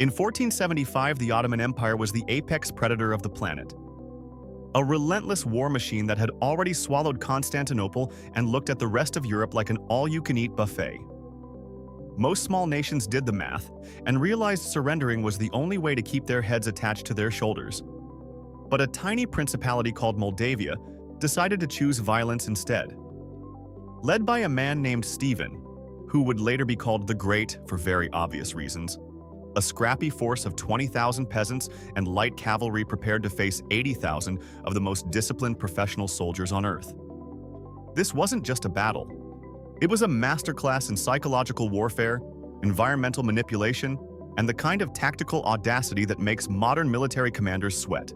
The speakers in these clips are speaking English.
In 1475, the Ottoman Empire was the apex predator of the planet. A relentless war machine that had already swallowed Constantinople and looked at the rest of Europe like an all-you-can-eat buffet. Most small nations did the math and realized surrendering was the only way to keep their heads attached to their shoulders. But a tiny principality called Moldavia decided to choose violence instead. Led by a man named Stephen, who would later be called the Great for very obvious reasons, a scrappy force of 20,000 peasants and light cavalry prepared to face 80,000 of the most disciplined professional soldiers on Earth. This wasn't just a battle. It was a masterclass in psychological warfare, environmental manipulation, and the kind of tactical audacity that makes modern military commanders sweat.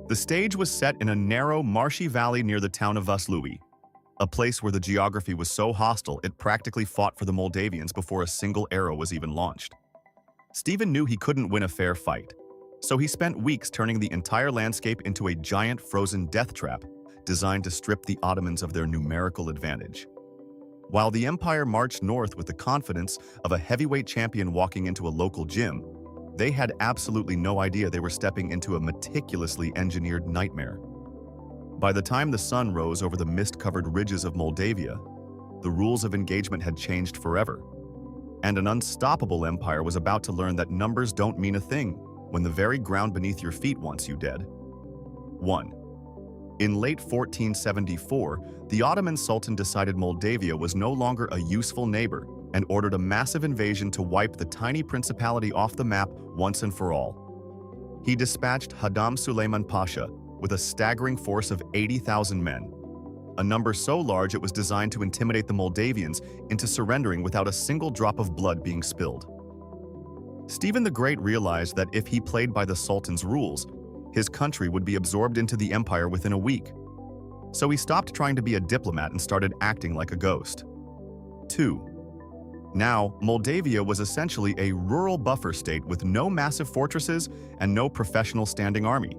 The stage was set in a narrow, marshy valley near the town of Vaslui, a place where the geography was so hostile it practically fought for the Moldavians before a single arrow was even launched. Stephen knew he couldn't win a fair fight, so he spent weeks turning the entire landscape into a giant frozen death trap designed to strip the Ottomans of their numerical advantage. While the empire marched north with the confidence of a heavyweight champion walking into a local gym, they had absolutely no idea they were stepping into a meticulously engineered nightmare. By the time the sun rose over the mist-covered ridges of Moldavia, the rules of engagement had changed forever, and an unstoppable empire was about to learn that numbers don't mean a thing when the very ground beneath your feet wants you dead. 1. In late 1474, the Ottoman Sultan decided Moldavia was no longer a useful neighbor and ordered a massive invasion to wipe the tiny principality off the map once and for all. He dispatched Haddam Suleiman Pasha with a staggering force of 80,000 men, a number so large it was designed to intimidate the Moldavians into surrendering without a single drop of blood being spilled. Stephen the Great realized that if he played by the Sultan's rules, his country would be absorbed into the empire within a week. So he stopped trying to be a diplomat and started acting like a ghost. 2. Now, Moldavia was essentially a rural buffer state with no massive fortresses and no professional standing army,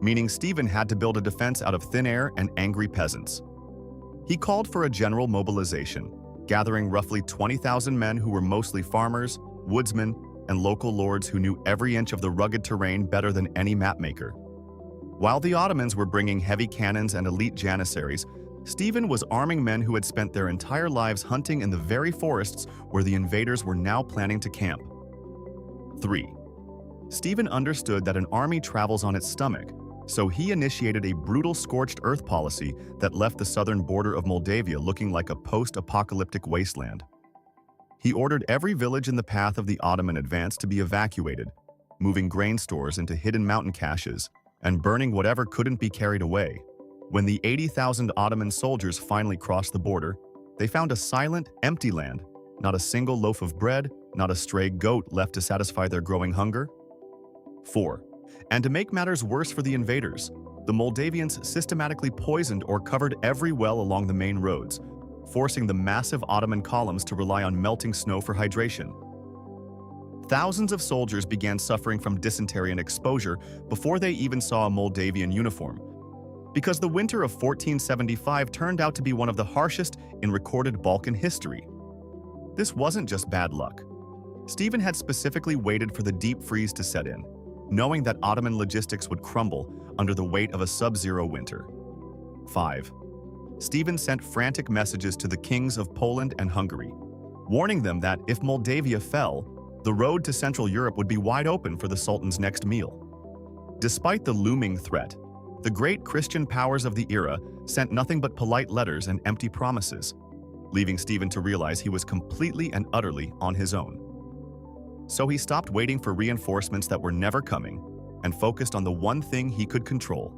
meaning Stephen had to build a defense out of thin air and angry peasants. He called for a general mobilization, gathering roughly 20,000 men who were mostly farmers, woodsmen, and local lords who knew every inch of the rugged terrain better than any mapmaker. While the Ottomans were bringing heavy cannons and elite janissaries, Stephen was arming men who had spent their entire lives hunting in the very forests where the invaders were now planning to camp. 3. Stephen understood that an army travels on its stomach, so he initiated a brutal scorched earth policy that left the southern border of Moldavia looking like a post-apocalyptic wasteland. He ordered every village in the path of the Ottoman advance to be evacuated, moving grain stores into hidden mountain caches, and burning whatever couldn't be carried away. When the 80,000 Ottoman soldiers finally crossed the border, they found a silent, empty land, not a single loaf of bread, not a stray goat left to satisfy their growing hunger. 4. And to make matters worse for the invaders, the Moldavians systematically poisoned or covered every well along the main roads, forcing the massive Ottoman columns to rely on melting snow for hydration. Thousands of soldiers began suffering from dysentery and exposure before they even saw a Moldavian uniform, because the winter of 1475 turned out to be one of the harshest in recorded Balkan history. This wasn't just bad luck. Stephen had specifically waited for the deep freeze to set in, knowing that Ottoman logistics would crumble under the weight of a sub-zero winter. 5. Stephen sent frantic messages to the kings of Poland and Hungary, warning them that if Moldavia fell, the road to Central Europe would be wide open for the Sultan's next meal. Despite the looming threat, the great Christian powers of the era sent nothing but polite letters and empty promises, leaving Stephen to realize he was completely and utterly on his own. So he stopped waiting for reinforcements that were never coming and focused on the one thing he could control: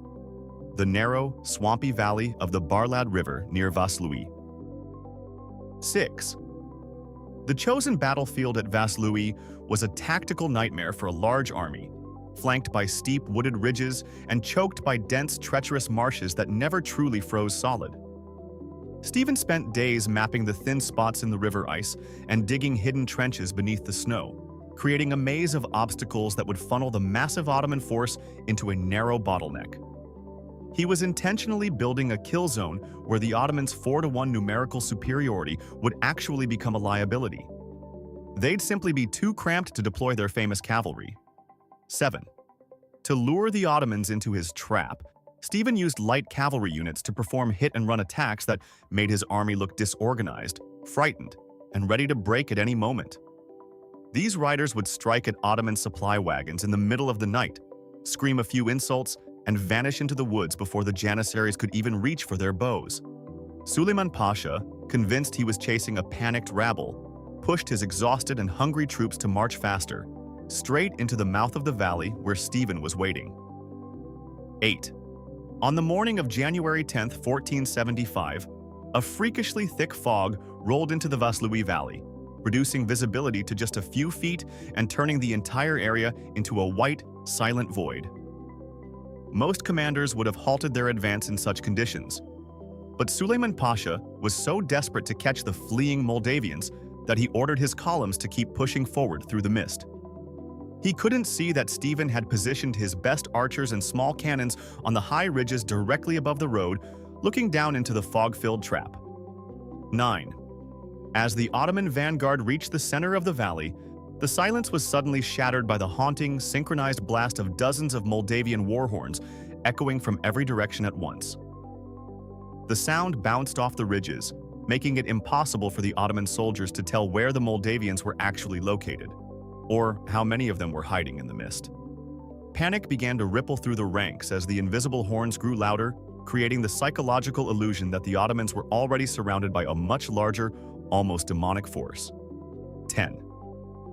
the narrow, swampy valley of the Barlad River near Vaslui. 6. The chosen battlefield at Vaslui was a tactical nightmare for a large army, flanked by steep wooded ridges and choked by dense, treacherous marshes that never truly froze solid. Stephen spent days mapping the thin spots in the river ice and digging hidden trenches beneath the snow, creating a maze of obstacles that would funnel the massive Ottoman force into a narrow bottleneck. He was intentionally building a kill zone where the Ottomans' 4-to-1 numerical superiority would actually become a liability. They'd simply be too cramped to deploy their famous cavalry. 7. To lure the Ottomans into his trap, Stephen used light cavalry units to perform hit-and-run attacks that made his army look disorganized, frightened, and ready to break at any moment. These riders would strike at Ottoman supply wagons in the middle of the night, scream a few insults, and vanish into the woods before the Janissaries could even reach for their bows. Suleiman Pasha, convinced he was chasing a panicked rabble, pushed his exhausted and hungry troops to march faster, straight into the mouth of the valley where Stephen was waiting. 8. On the morning of January 10, 1475, a freakishly thick fog rolled into the Vaslui Valley, reducing visibility to just a few feet and turning the entire area into a white, silent void. Most commanders would have halted their advance in such conditions, but Suleiman Pasha was so desperate to catch the fleeing Moldavians that he ordered his columns to keep pushing forward through the mist. He couldn't see that Stephen had positioned his best archers and small cannons on the high ridges directly above the road, looking down into the fog-filled trap. 9. As the Ottoman vanguard reached the center of the valley, the silence was suddenly shattered by the haunting, synchronized blast of dozens of Moldavian war horns echoing from every direction at once. The sound bounced off the ridges, making it impossible for the Ottoman soldiers to tell where the Moldavians were actually located, or how many of them were hiding in the mist. Panic began to ripple through the ranks as the invisible horns grew louder, creating the psychological illusion that the Ottomans were already surrounded by a much larger, almost demonic force. 10.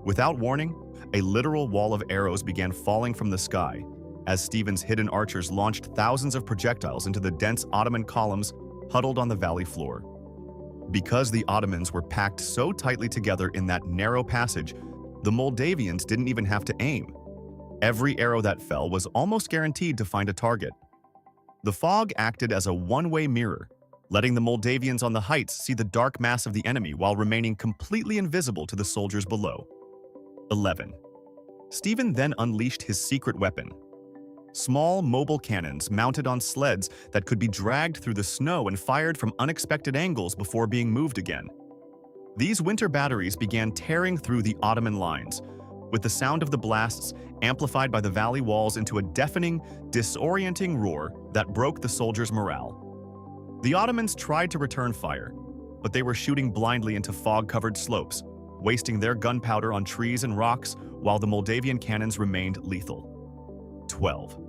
Without warning, a literal wall of arrows began falling from the sky as Stephen's hidden archers launched thousands of projectiles into the dense Ottoman columns huddled on the valley floor. Because the Ottomans were packed so tightly together in that narrow passage, the Moldavians didn't even have to aim. Every arrow that fell was almost guaranteed to find a target. The fog acted as a one-way mirror, letting the Moldavians on the heights see the dark mass of the enemy while remaining completely invisible to the soldiers below. 11. Stephen then unleashed his secret weapon. Small, mobile cannons mounted on sleds that could be dragged through the snow and fired from unexpected angles before being moved again. These winter batteries began tearing through the Ottoman lines, with the sound of the blasts amplified by the valley walls into a deafening, disorienting roar that broke the soldiers' morale. The Ottomans tried to return fire, but they were shooting blindly into fog-covered slopes, wasting their gunpowder on trees and rocks while the Moldavian cannons remained lethal. 12.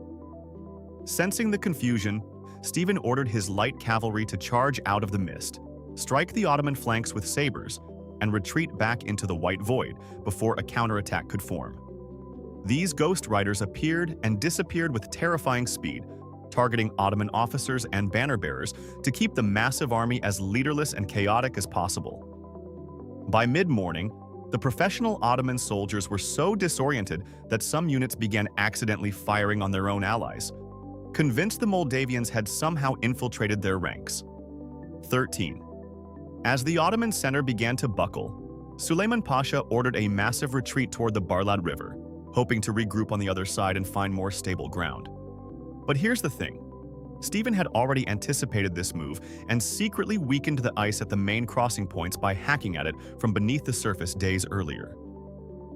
Sensing the confusion, Stephen ordered his light cavalry to charge out of the mist, strike the Ottoman flanks with sabers, and retreat back into the white void before a counterattack could form. These ghost riders appeared and disappeared with terrifying speed, targeting Ottoman officers and banner-bearers to keep the massive army as leaderless and chaotic as possible. By mid-morning, the professional Ottoman soldiers were so disoriented that some units began accidentally firing on their own allies, convinced the Moldavians had somehow infiltrated their ranks. 13. As the Ottoman center began to buckle, Suleiman Pasha ordered a massive retreat toward the Barlad River, hoping to regroup on the other side and find more stable ground. But here's the thing. Stephen had already anticipated this move and secretly weakened the ice at the main crossing points by hacking at it from beneath the surface days earlier.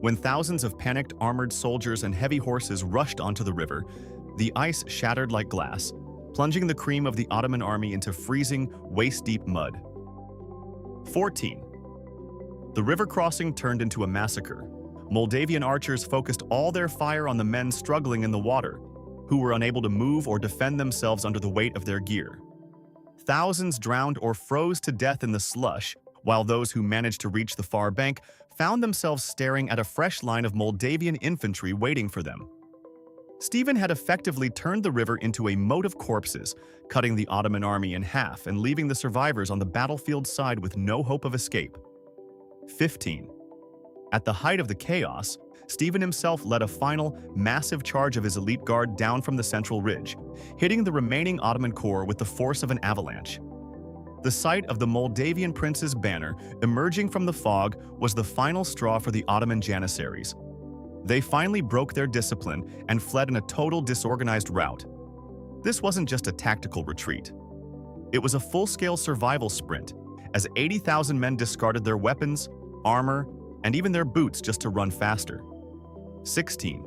When thousands of panicked armored soldiers and heavy horses rushed onto the river, the ice shattered like glass, plunging the cream of the Ottoman army into freezing, waist-deep mud. 14. The river crossing turned into a massacre. Moldavian archers focused all their fire on the men struggling in the water, who were unable to move or defend themselves under the weight of their gear. Thousands drowned or froze to death in the slush, while those who managed to reach the far bank found themselves staring at a fresh line of Moldavian infantry waiting for them. Stephen had effectively turned the river into a moat of corpses, cutting the Ottoman army in half and leaving the survivors on the battlefield side with no hope of escape. 15. At the height of the chaos, Stephen himself led a final, massive charge of his elite guard down from the central ridge, hitting the remaining Ottoman corps with the force of an avalanche. The sight of the Moldavian prince's banner emerging from the fog was the final straw for the Ottoman Janissaries. They finally broke their discipline and fled in a total disorganized rout. This wasn't just a tactical retreat. It was a full-scale survival sprint, as 80,000 men discarded their weapons, armor, and even their boots just to run faster. 16.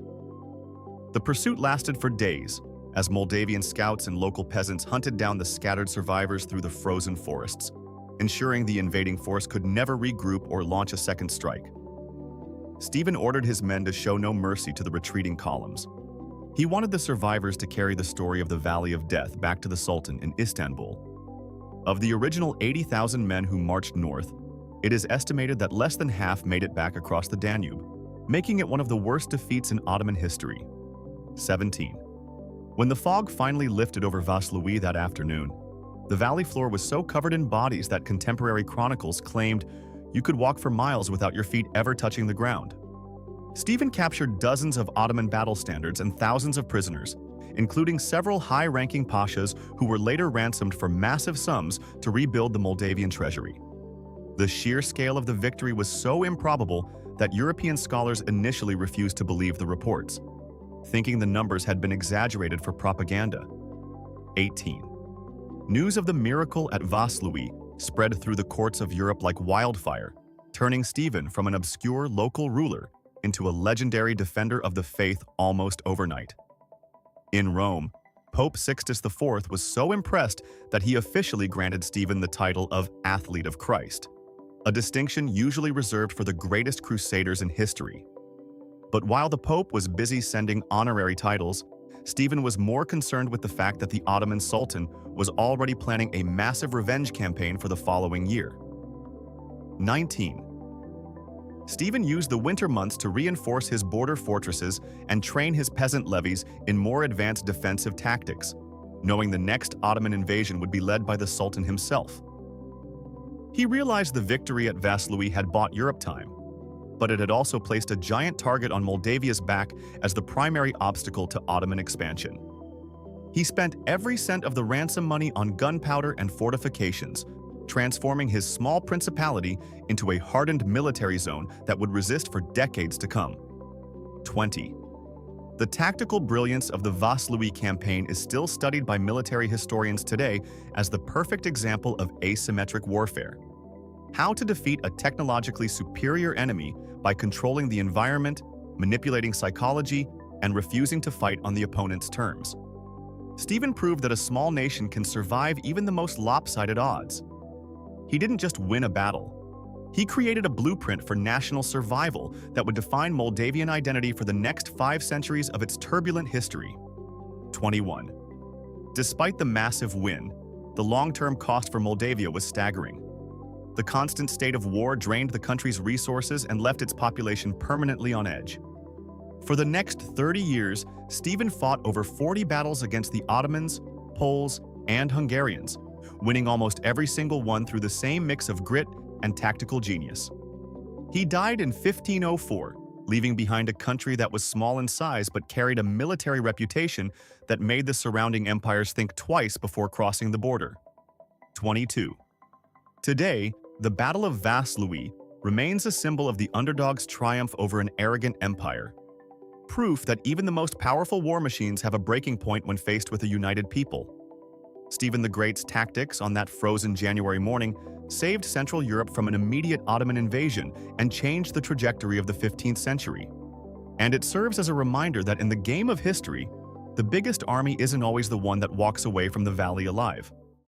The pursuit lasted for days, as Moldavian scouts and local peasants hunted down the scattered survivors through the frozen forests, ensuring the invading force could never regroup or launch a second strike. Stephen ordered his men to show no mercy to the retreating columns. He wanted the survivors to carry the story of the Valley of Death back to the Sultan in Istanbul. Of the original 80,000 men who marched north, it is estimated that less than half made it back across the Danube, making it one of the worst defeats in Ottoman history. 17. When the fog finally lifted over Vaslui that afternoon, the valley floor was so covered in bodies that contemporary chronicles claimed you could walk for miles without your feet ever touching the ground. Stephen captured dozens of Ottoman battle standards and thousands of prisoners, including several high-ranking pashas who were later ransomed for massive sums to rebuild the Moldavian treasury. The sheer scale of the victory was so improbable that European scholars initially refused to believe the reports, thinking the numbers had been exaggerated for propaganda. 18. News of the miracle at Vaslui spread through the courts of Europe like wildfire, turning Stephen from an obscure local ruler into a legendary defender of the faith almost overnight. In Rome, Pope Sixtus IV was so impressed that he officially granted Stephen the title of Athlete of Christ, a distinction usually reserved for the greatest crusaders in history. But while the Pope was busy sending honorary titles, Stephen was more concerned with the fact that the Ottoman Sultan was already planning a massive revenge campaign for the following year. 19. Stephen used the winter months to reinforce his border fortresses and train his peasant levies in more advanced defensive tactics, knowing the next Ottoman invasion would be led by the Sultan himself. He realized the victory at Vaslui had bought Europe time, but it had also placed a giant target on Moldavia's back as the primary obstacle to Ottoman expansion. He spent every cent of the ransom money on gunpowder and fortifications, transforming his small principality into a hardened military zone that would resist for decades to come. 20. The tactical brilliance of the Vaslui campaign is still studied by military historians today as the perfect example of asymmetric warfare. How to defeat a technologically superior enemy by controlling the environment, manipulating psychology, and refusing to fight on the opponent's terms. Stephen proved that a small nation can survive even the most lopsided odds. He didn't just win a battle. He created a blueprint for national survival that would define Moldavian identity for the next 5 centuries of its turbulent history. 21. Despite the massive win, the long-term cost for Moldavia was staggering. The constant state of war drained the country's resources and left its population permanently on edge. For the next 30 years, Stephen fought over 40 battles against the Ottomans, Poles, and Hungarians, winning almost every single one through the same mix of grit and tactical genius. He died in 1504, leaving behind a country that was small in size but carried a military reputation that made the surrounding empires think twice before crossing the border. 22. Today, the Battle of Vaslui remains a symbol of the underdog's triumph over an arrogant empire, proof that even the most powerful war machines have a breaking point when faced with a united people. Stephen the Great's tactics on that frozen January morning saved Central Europe from an immediate Ottoman invasion and changed the trajectory of the 15th century. And it serves as a reminder that in the game of history, the biggest army isn't always the one that walks away from the valley alive.